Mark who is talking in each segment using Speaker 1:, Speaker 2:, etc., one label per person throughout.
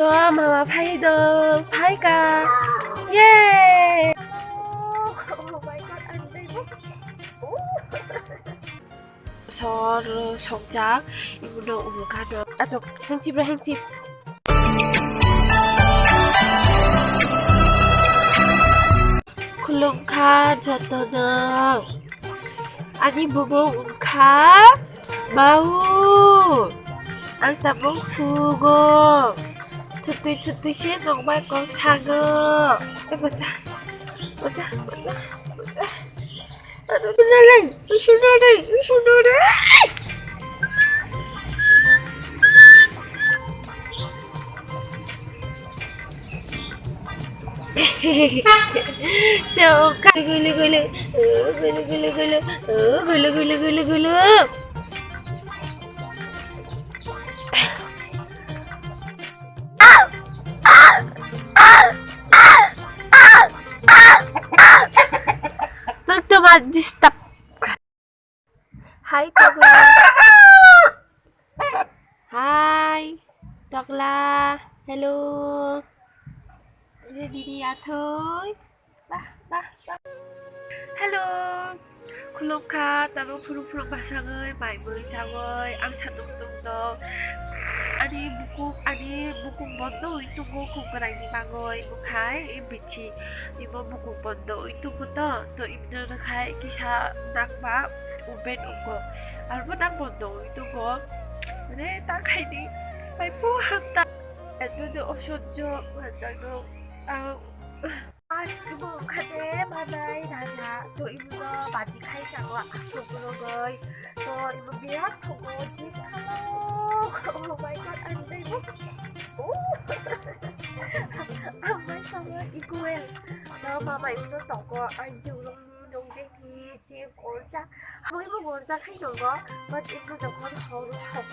Speaker 1: Mama Paydo, Paiga. Yay! Oh my god, I'm very 서로 성장 이분은 오가는 아주 행집을 행집 쿨lum카 저떠는 아니 무봉카 마우 앙따봉 투고 투뚜이 정말 꼭 사고 보자 슈르르 저가 글루글루글루 stop. Hi, Togla. Hi, Togla. Hello. Đi à thôi. Ba. Hello. 쿨lum카 따로 푸르푸르 바상을 마이물 장을 앙차동동동 아니 무국 번도 이뚜고 국가라니 방어이 무카이 임비치 이번 무국 번도 이뚜부터 또 임들을 가이 기사 낙마 우벤 우고 알고 낙 번도 이뚜고 그래 딱 하이니 마이포 한다 애들도 없었죠 맞아요 이모 카데 마마이 라자 또 이모도 마지카이 장어 앞으로 또 이모 미라 토고 지카로 오 마이 갓 안돼 이모 오 아마이 사마 이구엘 너 마마 이모도 토고 안주롱 농대기 지 골자 이모 골자 카이는 거 맞 이모 저건 허로 서고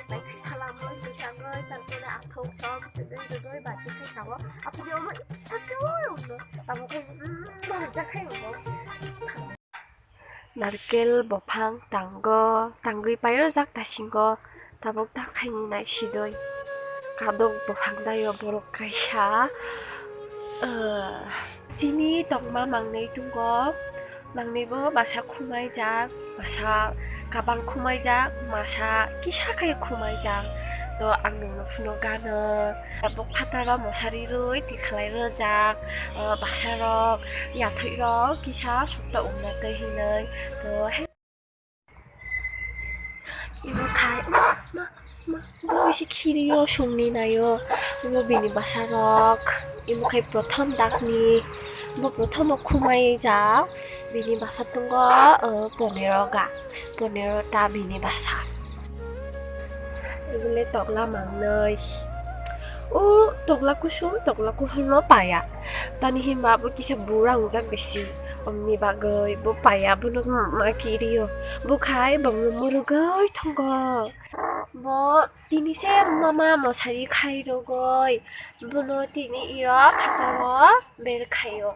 Speaker 1: 마이크 사람을 수장을 땅굴에 아토처럼 스들들 마지카이 장어 앞으로 엄마 사줘요 나보고 마지카이 거 나르켈 버팡 당거이 바이러작 다신 거 다복 다카니 날씨도 가동 버팡 다요 보로카샤 지니 덕마 막내 둥거 막내버 마샤 쿠마이작 마샤 가방 쿠마이작 마샤 기샤카이 쿠마이작 또 앙농노 푸노가는 복 파타라 모사리로 디클라이러작 마샤럭 야토이럭 기샤 속도 옴나떠히는 또 해 이거 가이 무엇이 키리요 송리나요 뭐 비니 마샤럭 이모 카이 프로텀 닥니 뭐 프로텀 쿠마이작 비니 마사던 거 보네로다 비니 마사 이번에 떡라 막너이 오 떡라 쿠숑 떡라 쿠훌로 빠야 tani hima bu kisa burang jak besi omni bagoi bu paya bu nuk makirio bu khai bang murugoi thongo bo tini se mama mosari khai rogoi bu no tini iro phataro ber khayo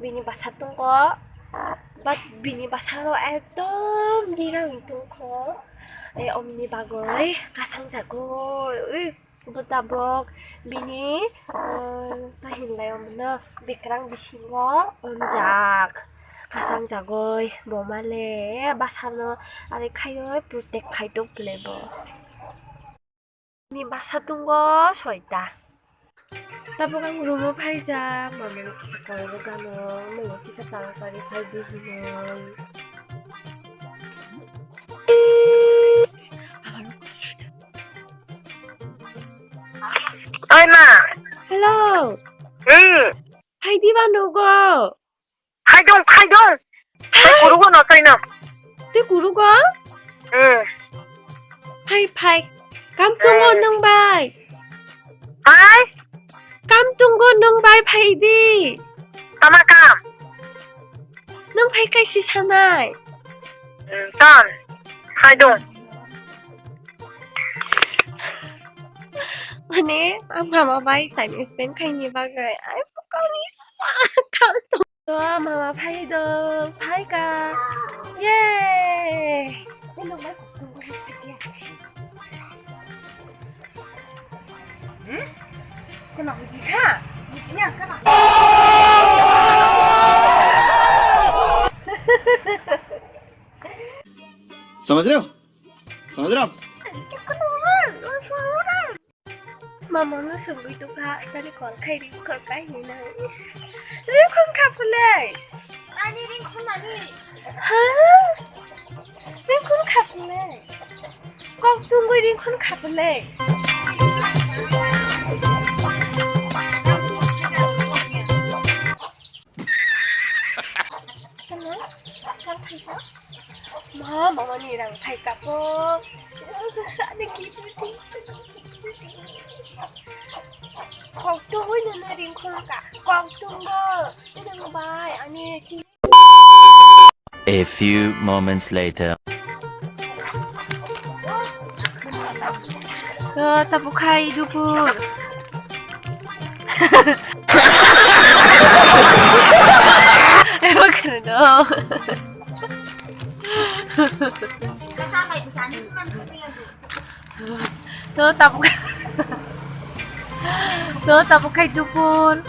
Speaker 1: bini basa tongo bat bini basaro ekdom dirang tongko omni bagoi kasang jagoi butabok bini tahinlayo mana bikrang bisingo onjak kasang jagoy bomale basano are khayo putek khaidok plebo ni basa tungo soita tabokang rumo phaija mamelo kisa karo gano melo kisa tarapari saidi hinoi
Speaker 2: Ôi mà,
Speaker 1: hello
Speaker 2: ừ,
Speaker 1: hai đi vào đâu go
Speaker 2: hai đông, cái cú đúng nó tay nào,
Speaker 1: te kurugo
Speaker 2: ừ,
Speaker 1: pai kamtungo nang bai
Speaker 2: hai,
Speaker 1: kamtungo nang bai pai di
Speaker 2: tama cam,
Speaker 1: nang pai kai si sanai
Speaker 2: tan, hai đông,
Speaker 1: Mane, ang mama bai time spend kai ni bagay ay pukani sa kamtung mama pai do pai ka yay Kenapa jika? Buktinya kenapa?
Speaker 3: समझ रहे हो समझ रहे हो आप
Speaker 1: Mama nó sừng bị tụt hạ, ta đi còn khay đi còn cái gì này. Riêng không khắp lên.
Speaker 2: 아니 링콘 아니.
Speaker 1: Hả? Riêng không khắp lên. Con tung với riêng không khắp lên. Con thấy sao? Mama nhìn rằng thầy cặp vô. Anh đi 광뚱은 내린 콜까 광뚱거 이런 봐 아니
Speaker 4: A few moments later.
Speaker 1: tabukai dubu 그러노
Speaker 2: Kasama ibu sana man tinggal.
Speaker 1: tabukai dupun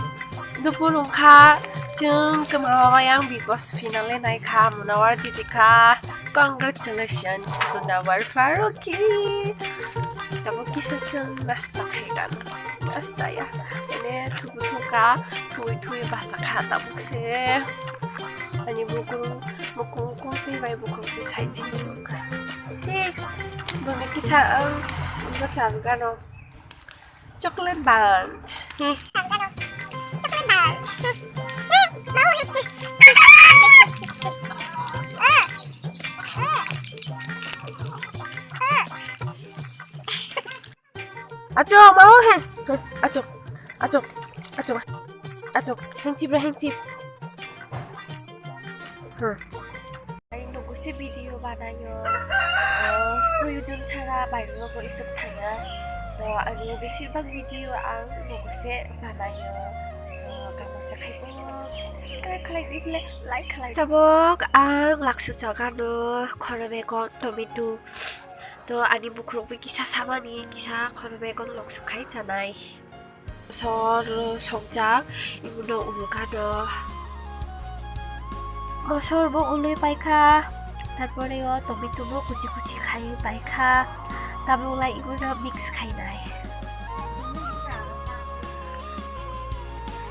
Speaker 1: ungka jeng kemawayang Big Boss finale naik ka Munawar Titika congratulations Munawar Faruqi tabuki sejeng nasta kaigan nasta ya ini tubutuka tui bahasa kata bukse ani bukung tiba bukung si saiting Bumi kisah enggak canggah no chocolate bunch Ajo mau hen ajo hencip 누구시 비디오 받아요 보여준 차라 말로고 있었다냐 너 아니 실방 비디오 안 누구시 받아요 가만짝 하고 subscribe like 잡ок 안 락수 저가노 커르베건 토미두 또 아니 부크로비 기사 사만이 기사 커르베건 럭숙하이잖아이 서로 성장 이문어 우르가노 মশর বো উলুই পাইখা তারপরেও টমেটো কুচি কুচি খাই পাইখা তারপরে ওলাই এগুলো মিক্স খাই নাই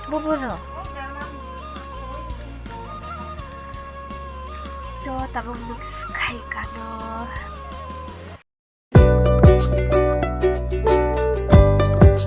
Speaker 1: বুবুনো তো তারপর মিক্স খাই কানো